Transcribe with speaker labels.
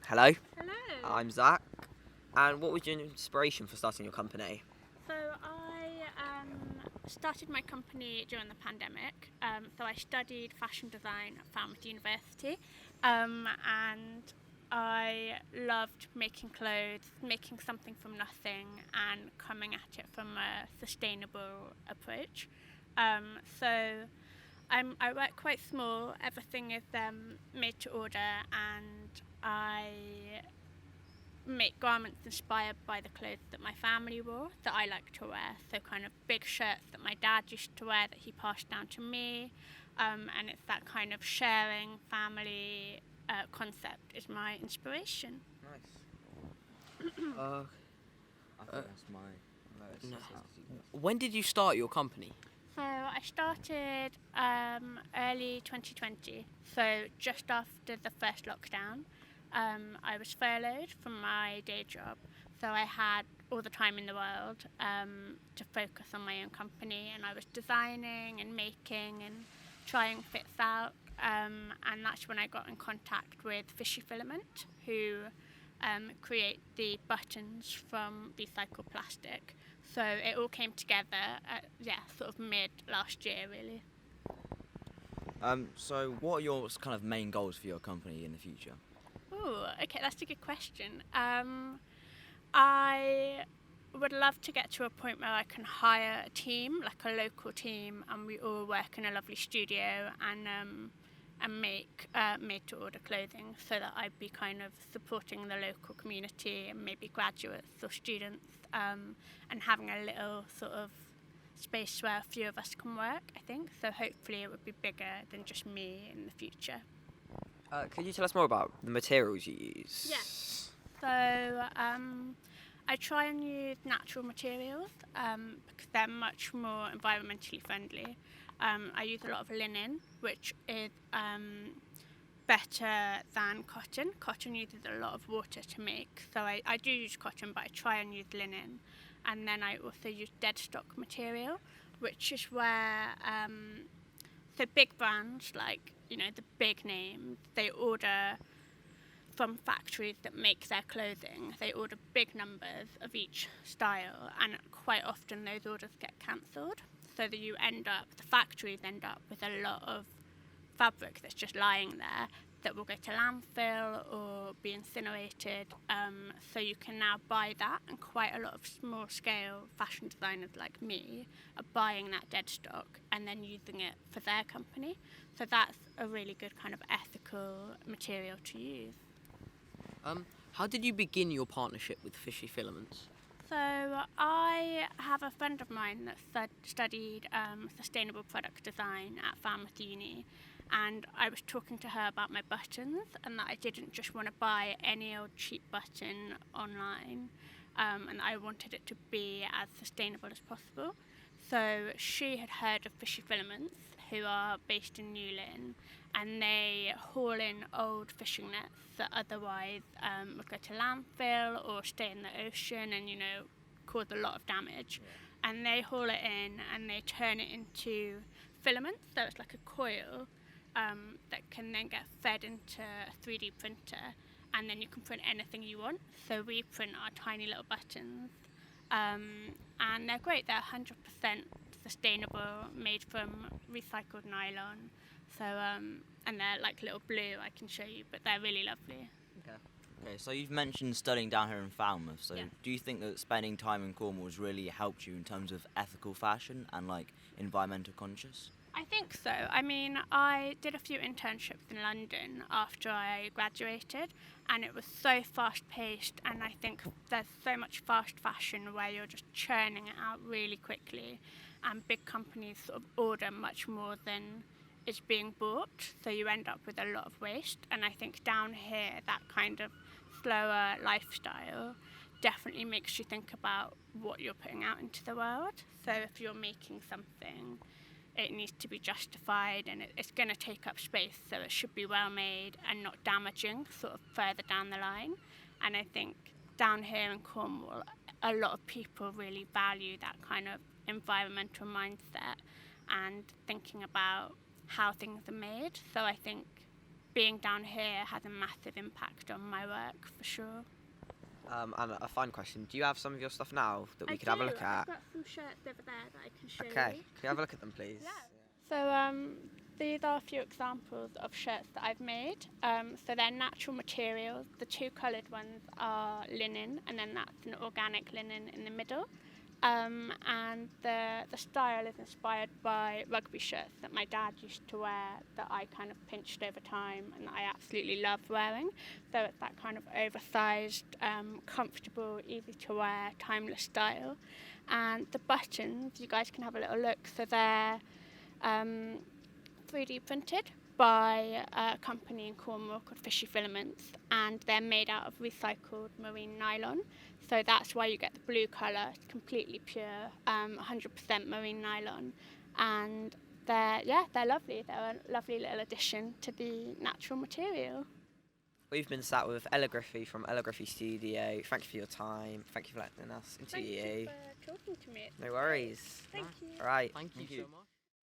Speaker 1: Hello,
Speaker 2: Hello.
Speaker 1: I'm Zach. And what was your inspiration for starting your company?
Speaker 2: So I started my company during the pandemic. So I studied fashion design at Falmouth University, and I loved making clothes, making something from nothing, and coming at it from a sustainable approach. So I work quite small. Everything is made to order, and I make garments inspired by the clothes that my family wore that I like to wear. So kind of big shirts that my dad used to wear that he passed down to me. And it's that kind of sharing family concept is my inspiration.
Speaker 1: Nice.
Speaker 3: I think that's my
Speaker 1: No. When did you start your company?
Speaker 2: So I started early 2020, so just after the first lockdown. I was furloughed from my day job, so I had all the time in the world to focus on my own company, and I was designing and making and trying fits out, and that's when I got in contact with Fishy Filament, who create the buttons from recycled plastic. So it all came together at, sort of mid last year, really.
Speaker 3: So what are your kind of main goals for your company in the future?
Speaker 2: Oh, okay, that's a good question. I would love to get to a point where I can hire a team, like a local team, and we all work in a lovely studio and make made-to-order clothing, so that I'd be kind of supporting the local community and maybe graduates or students, and having a little sort of space where a few of us can work, I think. So hopefully it would be bigger than just me in the future.
Speaker 1: Could you tell us more about the materials you use?
Speaker 2: Yes. So I try and use natural materials because they're much more environmentally friendly. I use a lot of linen, which is better than cotton. Cotton uses a lot of water to make, so I do use cotton, but I try and use linen. And then I also use deadstock material, which is where so big brands like, the big names, they order from factories that make their clothing. They order big numbers of each style, and quite often those orders get cancelled, so that the factories end up with a lot of fabric that's just lying there that will go to landfill or be incinerated. So you can now buy that, and quite a lot of small scale fashion designers like me are buying that dead stock and then using it for their company. So that's a really good kind of ethical material to use.
Speaker 1: How did you begin your partnership with Fishy Filaments?
Speaker 2: So I have a friend of mine that studied sustainable product design at Falmouth Uni, and I was talking to her about my buttons and that I didn't just want to buy any old cheap button online, and I wanted it to be as sustainable as possible. So she had heard of Fishy Filaments, who are based in Newlyn, and they haul in old fishing nets that otherwise would go to landfill or stay in the ocean and, cause a lot of damage. Yeah. And they haul it in and they turn it into filaments, so it's like a coil that can then get fed into a 3D printer, and then you can print anything you want. So we print our tiny little buttons, and they're great. They're 100% sustainable, made from recycled nylon. So and they're like little blue, I can show you, but they're really lovely.
Speaker 3: Okay, so you've mentioned studying down here in Falmouth, so
Speaker 2: Yeah.
Speaker 3: do you think that spending time in Cornwall has really helped you in terms of ethical fashion and environmental conscious?
Speaker 2: I think so. I mean, I did a few internships in London after I graduated, and it was so fast-paced, and I think there's so much fast fashion where you're just churning it out really quickly, and big companies sort of order much more than is being bought, so you end up with a lot of waste. And I think down here, that kind of slower lifestyle definitely makes you think about what you're putting out into the world. So if you're making something, it needs to be justified, and it's going to take up space, so it should be well made and not damaging sort of further down the line. And I think down here in Cornwall, a lot of people really value that kind of environmental mindset and thinking about how things are made. So I think being down here has a massive impact on my work for sure.
Speaker 4: And a fun question: do you have some of your stuff now that we
Speaker 2: I
Speaker 4: could have a look
Speaker 2: do.
Speaker 4: at?
Speaker 2: I've got some shirts over there that I can show
Speaker 4: Okay,
Speaker 2: you.
Speaker 4: can we have a look at them, please?
Speaker 2: Yeah. So these are a few examples of shirts that I've made. So they're natural materials. The two coloured ones are linen, and then that's an organic linen in the middle. And the style is inspired by rugby shirts that my dad used to wear that I kind of pinched over time and that I absolutely love wearing. So it's that kind of oversized, comfortable, easy to wear, timeless style. And the buttons, you guys can have a little look. So they're 3D printed by a company in Cornwall called Fishy Filaments, and they're made out of recycled marine nylon. So that's why you get the blue colour. It's completely pure, 100% marine nylon, and they're lovely. They're a lovely little addition to the natural material.
Speaker 4: We've been sat with Ella Griffee from Griffee Studio. Thank you for your time. Thank you for letting us interview you.
Speaker 2: Thank you for talking to me.
Speaker 4: No worries.
Speaker 2: Thank you.
Speaker 4: All right.
Speaker 1: Thank you so much.